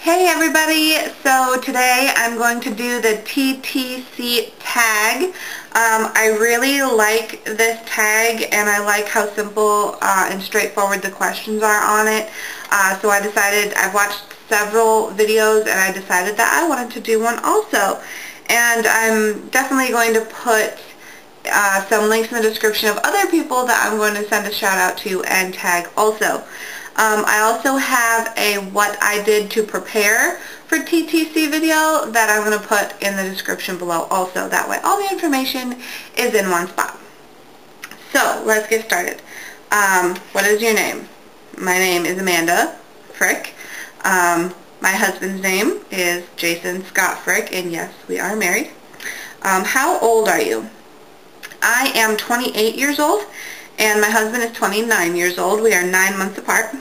Hey everybody, so today I'm going to do the Ttc Tag. I really like this tag and I like how simple and straightforward the questions are on it. So I've watched several videos and I decided that I wanted to do one also. And I'm definitely going to put some links in the description of other people that I'm going to send a shout out to and tag also. I also have a what I did to prepare for TTC video that I'm going to put in the description below also. That way all the information is in one spot. So let's get started. What is your name? My name is Amanda Frick. My husband's name is Jason Scott Frick, and yes, we are married. How old are you? I am 28 years old, and my husband is 29 years old. We are 9 months apart.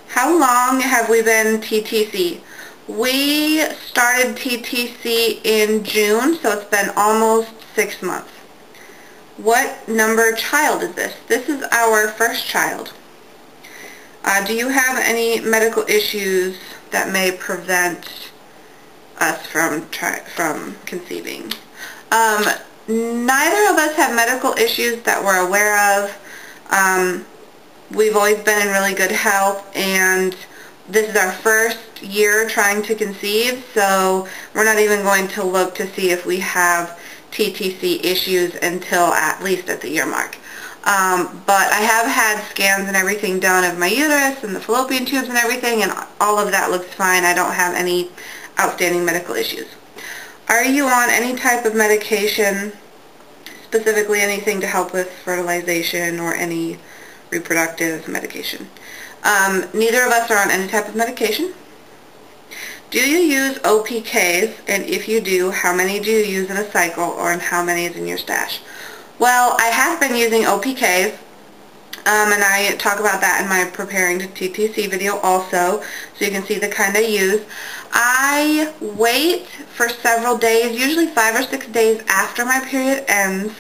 How long have we been TTC? We started TTC in June, so it's been almost 6 months. What number child is this? This is our first child. Do you have any medical issues that may prevent us from conceiving? Neither of us have medical issues that we're aware of. We've always been in really good health, and this is our first year trying to conceive, so we're not even going to look to see if we have TTC issues until at least at the year mark. But I have had scans and everything done of my uterus and the fallopian tubes and everything, and all of that looks fine. I don't have any outstanding medical issues. Are you on any type of medication, specifically anything to help with fertilization or any reproductive medication? Neither of us are on any type of medication. Do you use OPKs, and if you do, how many do you use in a cycle, or how many is in your stash? Well, I have been using OPKs, and I talk about that in my preparing to TTC video also, so you can see the kind I use. I wait for several days, usually 5 or 6 days after my period ends,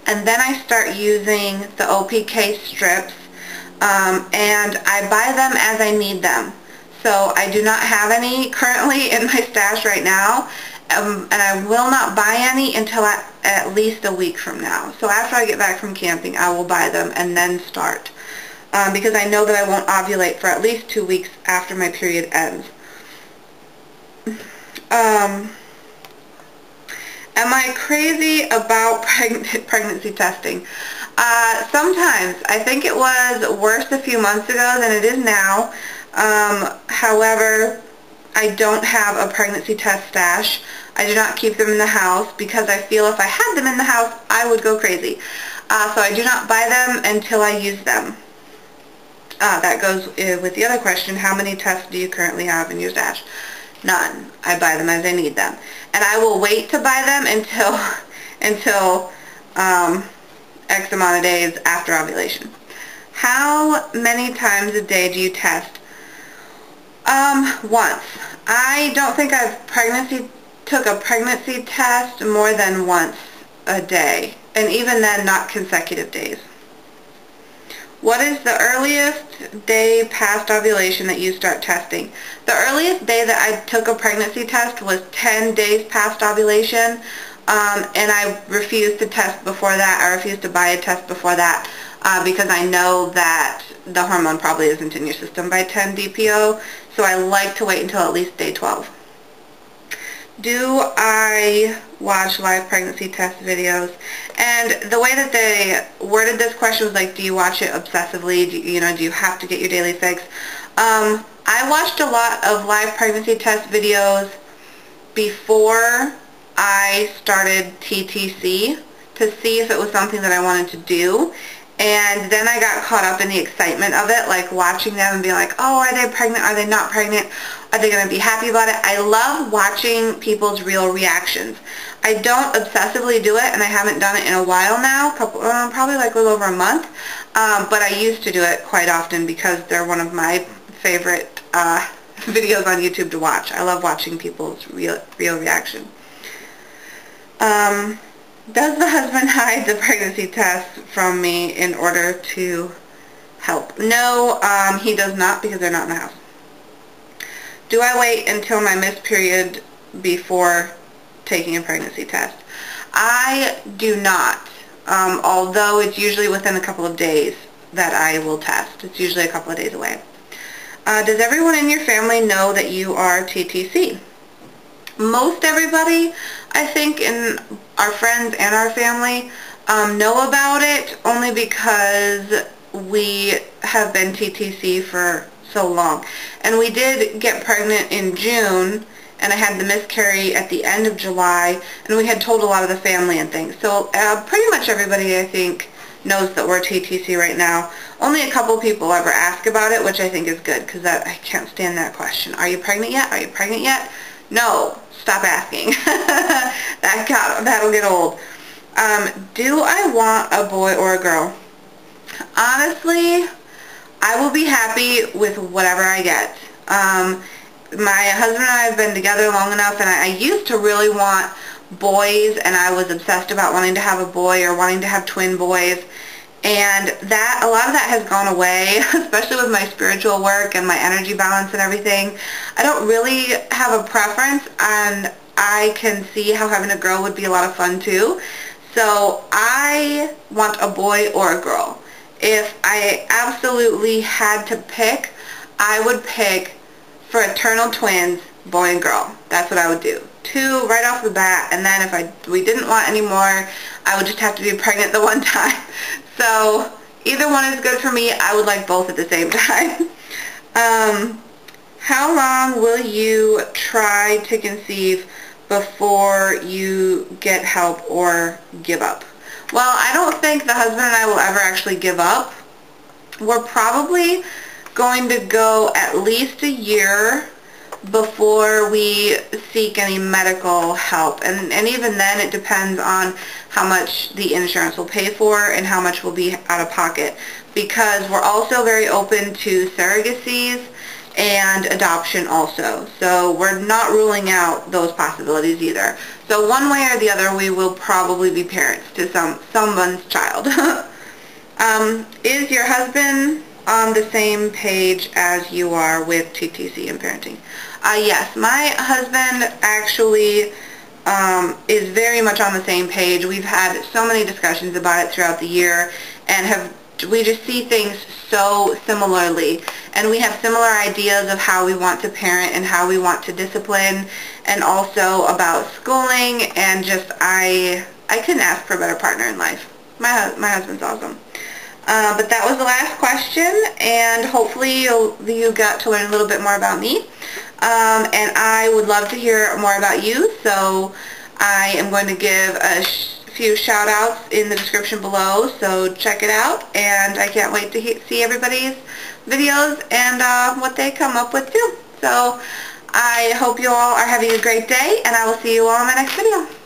and then I start using the OPK strips, and I buy them as I need them. So I do not have any currently in my stash right now, and I will not buy any until at least a week from now. So after I get back from camping, I will buy them and then start, because I know that I won't ovulate for at least 2 weeks after my period ends. Am I crazy about pregnancy testing? Sometimes. I think it was worse a few months ago than it is now. However, I don't have a pregnancy test stash. I do not keep them in the house because I feel if I had them in the house, I would go crazy. So I do not buy them until I use them. That goes with the other question, how many tests do you currently have in your stash? None. I buy them as I need them. And I will wait to buy them until X amount of days after ovulation. How many times a day do you test? Once. I don't think I've took a pregnancy test more than once a day, and even then not consecutive days. What is the earliest day past ovulation that you start testing? The earliest day that I took a pregnancy test was 10 days past ovulation, and I refused to test before that. I refused to buy a test before that because I know that the hormone probably isn't in your system by 10 DPO, so I like to wait until at least day 12. Do I watch live pregnancy test videos? And the way that they worded this question was like, do you watch it obsessively? Do you have to get your daily fix? I watched a lot of live pregnancy test videos before I started TTC to see if it was something that I wanted to do. And then I got caught up in the excitement of it, like watching them and being like, oh, are they pregnant? Are they not pregnant? Are they going to be happy about it? I love watching people's real reactions. I don't obsessively do it, and I haven't done it in a while now, probably like a little over a month. But I used to do it quite often because they're one of my favorite videos on YouTube to watch. I love watching people's real reaction. Does the husband hide the pregnancy test from me in order to help? No, he does not, because they're not in the house. Do I wait until my missed period before taking a pregnancy test? I do not, although it's usually within a couple of days that I will test. It's usually a couple of days away. Does everyone in your family know that you are TTC? Most everybody, I think, in our friends and our family know about it, only because we have been TTC for so long. And we did get pregnant in June, and I had the miscarry at the end of July, and we had told a lot of the family and things. So pretty much everybody, I think, knows that we're TTC right now. Only a couple people ever ask about it, which I think is good, because I can't stand that question. Are you pregnant yet? Are you pregnant yet? No. Stop asking. That'll get old. Do I want a boy or a girl? Honestly, I will be happy with whatever I get. My husband and I have been together long enough, and I used to really want boys, and I was obsessed about wanting to have a boy or wanting to have twin boys, and a lot of that has gone away, especially with my spiritual work and my energy balance and everything. I don't really have a preference, and I can see how having a girl would be a lot of fun too. So I want a boy or a girl. If I absolutely had to pick, I would pick fraternal twins, boy and girl. That's what I would do. 2 right off the bat, and then if we didn't want any more, I would just have to be pregnant the one time. So either one is good for me. I would like both at the same time. How long will you try to conceive before you get help or give up? Well, I don't think the husband and I will ever actually give up. We're probably going to go at least a year before we seek any medical help, and even then it depends on how much the insurance will pay for and how much will be out of pocket, because we're also very open to surrogacies and adoption also, so we're not ruling out those possibilities either. So one way or the other, we will probably be parents to someone's child. Is your husband on the same page as you are with TTC and parenting? Yes, my husband actually is very much on the same page. We've had so many discussions about it throughout the year, and we just see things so similarly, and we have similar ideas of how we want to parent and how we want to discipline, and also about schooling, and just I couldn't ask for a better partner in life. My husband's awesome. But that was the last question, and hopefully you got to learn a little bit more about me. And I would love to hear more about you, so I am going to give a few shout-outs in the description below, so check it out, and I can't wait to see everybody's videos and what they come up with too. So I hope you all are having a great day, and I will see you all in my next video.